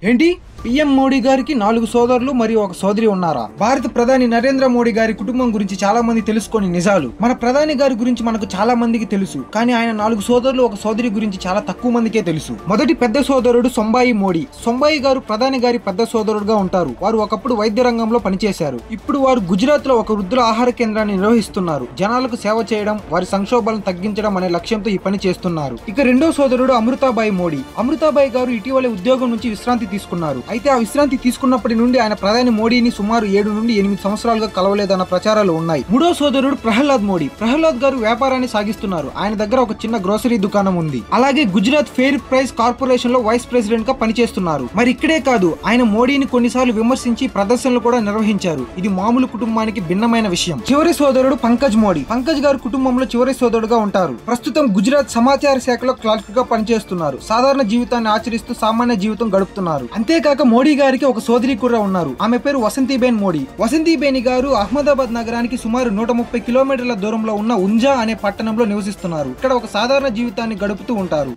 ఏంటి పీఎం మోడీ గారికి 4 సోదరులు మరియు ఒక సోదరి ఉన్నారా? భారత ప్రధాని నరేంద్ర మోడీ గారి కుటుంబం గురించి చాలా మంది తెలుసుకొని నిజాలు. మన ప్రధాని గారి గురించి మనకు చాలా మందికి తెలుసు, కానీ ఆయన 4 సోదరులు ఒక సోదరి గురించి చాలా తక్కువ మందికే తెలుసు. మొదటి పెద్ద సోదరుడు సొంబాయి మోడీ. సొంబాయి గారు ప్రధాని గారి పెద్ద సోదరుడుగా ఉంటారు. వారు ఒకప్పుడు వైద్య రంగంలో పనిచేశారు. ఇప్పుడు వారు గుజరాత్ లో ఒక వృద్ధుల ఆహార కేంద్రాన్ని నిర్వహిస్తున్నారు. జనాలకు సేవ చేయడం, వారి సంక్షోభాలను తగ్గించడం అనే లక్ష్యంతో ఈ పని చేస్తున్నారు. ఇక రెండో సోదరుడు అమృతాబాయి మోడీ. అమృతాబాయి గారు ఇటీవలే ఉద్యోగం నుంచి విశ్రాంతి తీసుకున్నారు. అయితే ఆ విశ్రాంతి తీసుకున్నప్పటి నుండి ఆయన ప్రధాని మోడీని సుమారు 7 నుండి 8 సంవత్సరాలుగా కలవలేదన్న ప్రచారాలు ఉన్నాయి. మూడో సోదరుడు ప్రహ్లాద్ మోడీ. ప్రహ్లాద్ గారు వ్యాపారాన్ని సాగిస్తున్నారు. ఆయన దగ్గర ఒక చిన్న గ్రోసరీ దుకాణం ఉంది. అలాగే గుజరాత్ ఫెయిర్ ప్రైస్ కార్పొరేషన్ లో వైస్ ప్రెసిడెంట్ గా పనిచేస్తున్నారు. మరి ఇక్కడే కాదు, ఆయన మోడీని కొన్నిసార్లు విమర్శించి ప్రదర్శనలు కూడా నిర్వహించారు. ఇది మామూలు కుటుంబానికి భిన్నమైన విషయం. చివరి సోదరుడు పంకజ్ మోడీ. పంకజ్ గారు కుటుంబంలో చివరి సోదరుడుగా ఉంటారు. ప్రస్తుతం గుజరాత్ సమాచార శాఖలో క్లర్క్ గా పనిచేస్తున్నారు. సాధారణ జీవితాన్ని ఆచరిస్తూ సామాన్య జీవితం గడుపుతున్నారు. అంతేకాక మోడీ గారికి ఒక సోదరి కూడా ఉన్నారు. ఆమె పేరు వసంతిబేన్ మోడీ. వసంతిబేని గారు అహ్మదాబాద్ నగరానికి సుమారు 130 కిలోమీటర్ల దూరంలో ఉన్న ఉంజా అనే పట్టణంలో నివసిస్తున్నారు. ఇక్కడ ఒక సాధారణ జీవితాన్ని గడుపుతూ ఉంటారు.